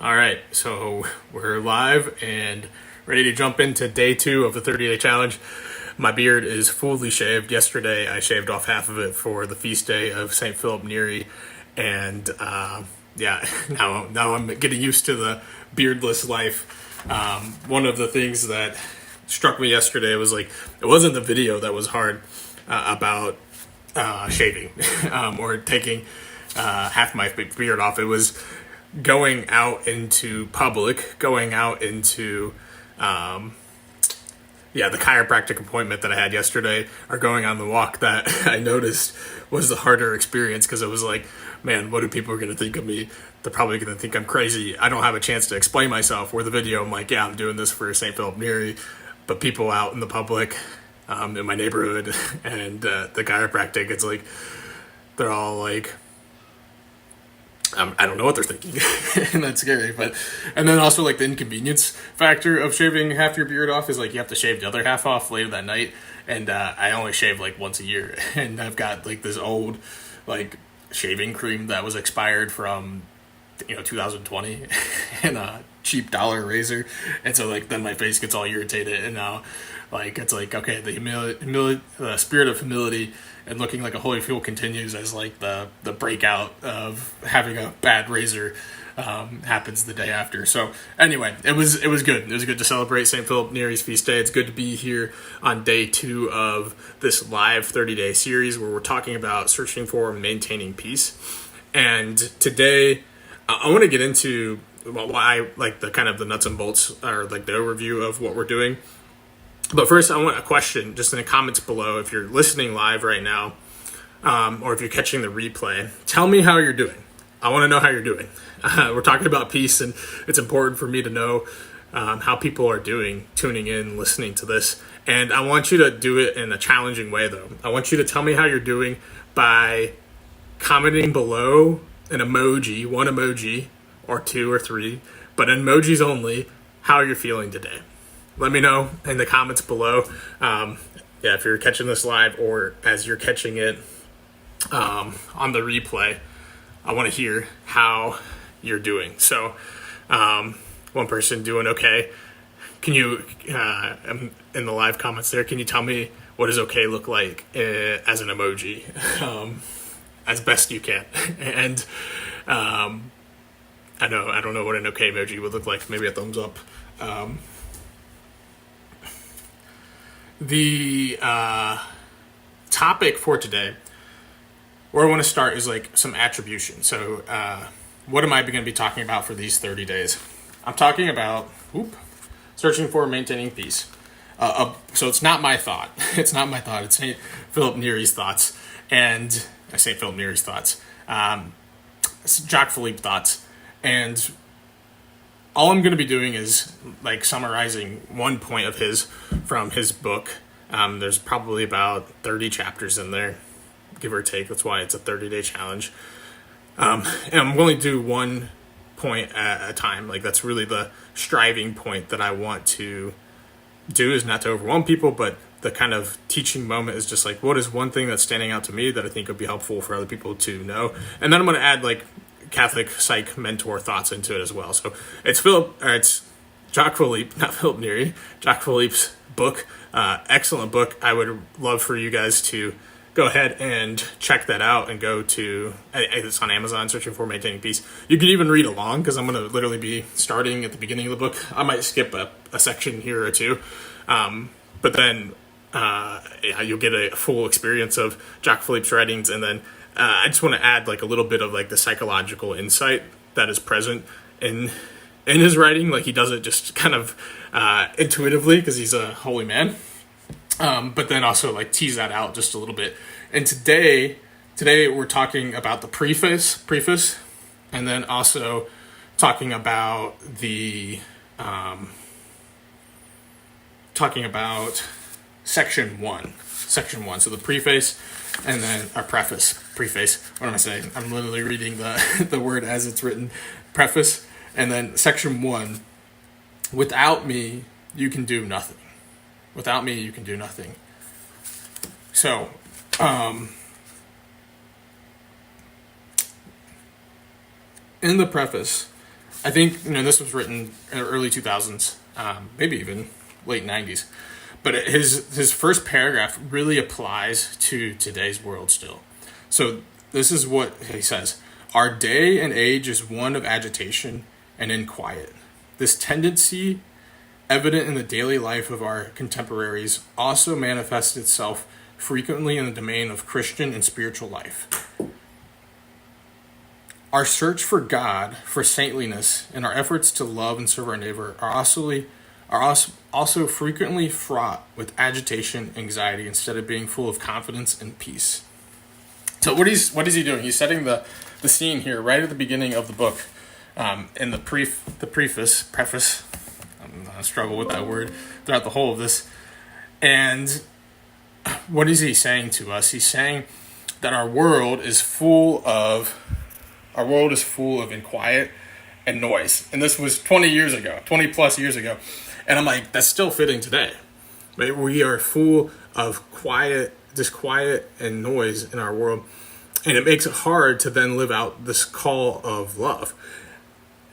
All right, so we're live and ready to jump into day 2 of the 30-day challenge. My beard is fully shaved. Yesterday, I shaved off half of it for the feast day of St. Philip Neri, and now I'm getting used to the beardless life. One of the things that struck me yesterday was like it wasn't the video that was hard about shaving or taking half my beard off. It was going out into public, going out into the chiropractic appointment that I had yesterday, or going on the walk that I noticed was the harder experience, because it was like, man, what are people going to think of me? They're probably going to think I'm crazy. I don't have a chance to explain myself. Where the video, I'm like, yeah, I'm doing this for St. Philip Neri, but people out in the public, in my neighborhood, and the chiropractic, it's like, they're all like, I don't know what they're thinking, and that's scary. And then also like the inconvenience factor of shaving half your beard off is like you have to shave the other half off later that night, and I only shave like once a year, and I've got like this old like shaving cream that was expired from 2020 and a cheap dollar razor, and so like then my face gets all irritated, and now like it's like, okay, the spirit of humility and looking like a holy fool continues as like the breakout of having a bad razor happens the day after. So anyway, it was good. It was good to celebrate St. Philip Neri's feast day. It's good to be here on day 2 of this live 30-day series where we're talking about searching for and maintaining peace. And today I want to get into why, like, the kind of the nuts and bolts, or like the overview of what we're doing. But first, I want a question just in the comments below. If you're listening live right now, or if you're catching the replay, tell me how you're doing. I want to know how you're doing. We're talking about peace, and it's important for me to know how people are doing, tuning in, listening to this. And I want you to do it in a challenging way, though. I want you to tell me how you're doing by commenting below an emoji, one emoji, or 2 or 3, but emojis only, how you're feeling today. Let me know in the comments below. If you're catching this live or as you're catching it on the replay, I want to hear how you're doing. So, one person doing okay. Can you, in the live comments there, can you tell me what does okay look like as an emoji, as best you can? And I don't know what an okay emoji would look like. Maybe a thumbs up. The topic for today, where I want to start, is like some attribution. So what am I going to be talking about for these 30 days? I'm talking about searching for and maintaining peace. So it's not my thought. It's not my thought. It's St. Philip Neri's thoughts. And St. Philip Neri's thoughts. Jacques Philippe thoughts. And all I'm going to be doing is like summarizing one point of his from his book. There's probably about 30 chapters in there, give or take. That's why it's a 30-day challenge. And I'm going to do one point at a time. Like, that's really the striving point that I want to do, is not to overwhelm people, but the kind of teaching moment is just like, what is one thing that's standing out to me that I think would be helpful for other people to know? And then I'm going to add like Catholic psych mentor thoughts into it as well. So it's Jacques Philippe, not Philip Neri, Jacques Philippe's book. Excellent book. I would love for you guys to go ahead and check that out and go to, it's on Amazon, searching for Maintaining Peace. You can even read along, because I'm going to literally be starting at the beginning of the book. I might skip a section here or two, but then you'll get a full experience of Jacques Philippe's writings. And then I just want to add like a little bit of like the psychological insight that is present in his writing. Like, he does it just kind of intuitively, because he's a holy man. But then also like tease that out just a little bit. And today we're talking about the preface, and then also talking about section one. So the preface, and then our preface. What am I saying? I'm literally reading the word as it's written. Preface, and then section 1. Without me, you can do nothing. Without me, you can do nothing. So, in the preface, I think this was written in the early 2000s, maybe even late 90s. But his first paragraph really applies to today's world still. So this is what he says: "Our day and age is one of agitation and in quiet. This tendency, evident in the daily life of our contemporaries, also manifests itself frequently in the domain of Christian and spiritual life. Our search for God, for saintliness, and our efforts to love and serve our neighbor are also frequently fraught with agitation, anxiety, instead of being full of confidence and peace." So what is he doing? He's setting the scene here right at the beginning of the book, in the preface. I struggle with that word throughout the whole of this. And what is he saying to us? He's saying that our world is full of inquiet and noise. And this was 20 plus years ago. And I'm like, that's still fitting today. Right? We are full of disquiet and noise in our world. And it makes it hard to then live out this call of love.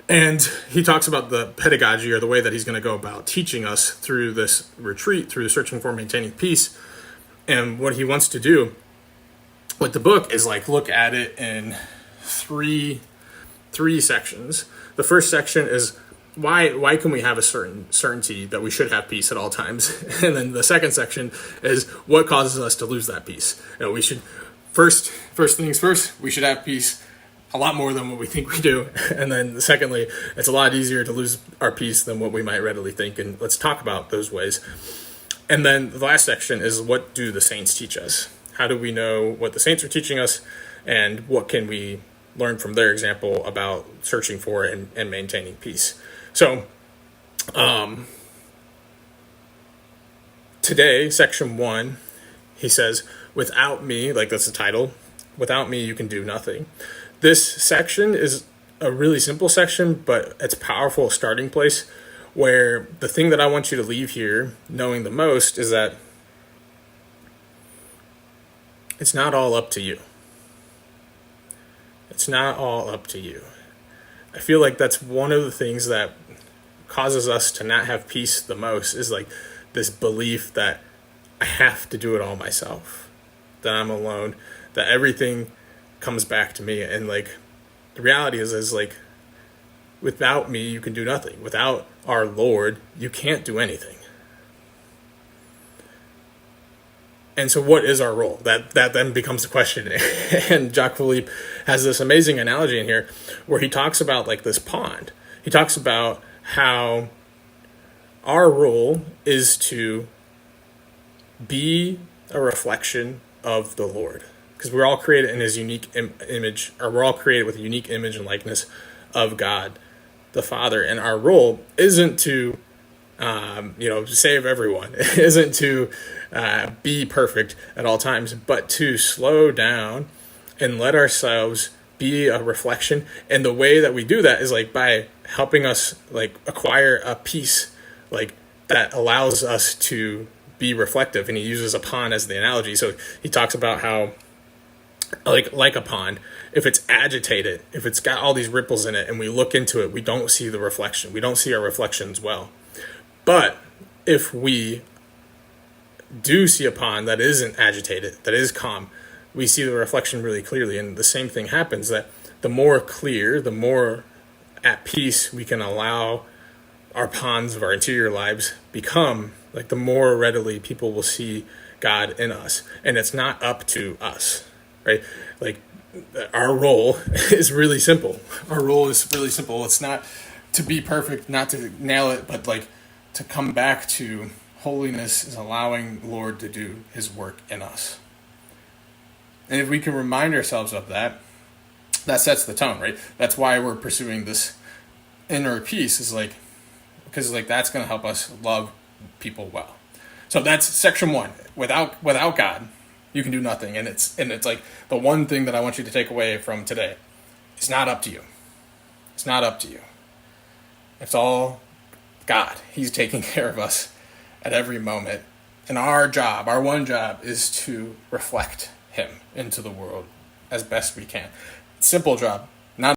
And he talks about the pedagogy, or the way that he's going to go about teaching us through this retreat, through searching for maintaining peace. And what he wants to do with the book is look at it in three sections. The first section is why can we have a certain certainty that we should have peace at all times? And then the second section is what causes us to lose that peace. We should first things first, we should have peace a lot more than what we think we do. And then secondly, it's a lot easier to lose our peace than what we might readily think. And let's talk about those ways. And then the last section is, what do the saints teach us? How do we know what the saints are teaching us, and what can we learn from their example about searching for and maintaining peace? So today, section 1, he says, without me, that's the title, without me you can do nothing. This section is a really simple section, but it's a powerful starting place, where the thing that I want you to leave here knowing the most is that it's not all up to you. It's not all up to you. I feel like that's one of the things that causes us to not have peace the most, is this belief that I have to do it all myself, that I'm alone, that everything comes back to me. And the reality is without me you can do nothing. Without our Lord you can't do anything. And so what is our role? That then becomes the question. And Jacques Philippe has this amazing analogy in here where he talks about this pond. He talks about how our role is to be a reflection of the Lord, because we're all created in his unique image, or we're all created with a unique image and likeness of God the Father. And our role isn't to save everyone, isn't to be perfect at all times, but to slow down and let ourselves be a reflection. And the way that we do that is by helping us acquire a peace that allows us to be reflective. And he uses a pond as the analogy. So he talks about how like a pond, if it's agitated, if it's got all these ripples in it and we look into it, we don't see the reflection. We don't see our reflections well. But if we do see a pond that isn't agitated, that is calm, we see the reflection really clearly. And the same thing happens, that the more clear, the more at peace we can allow our ponds of our interior lives become, the more readily people will see God in us. And it's not up to us, right? Our role is really simple. Our role is really simple. It's not to be perfect, not to nail it, but to come back to holiness is allowing the Lord to do his work in us. And if we can remind ourselves of that, that sets the tone, right? That's why we're pursuing this inner peace, is because that's going to help us love people well. So that's section 1. Without God, you can do nothing. And it's the one thing that I want you to take away from today. It's not up to you. It's not up to you. It's all God. He's taking care of us at every moment. And our one job, is to reflect him into the world as best we can. Simple job,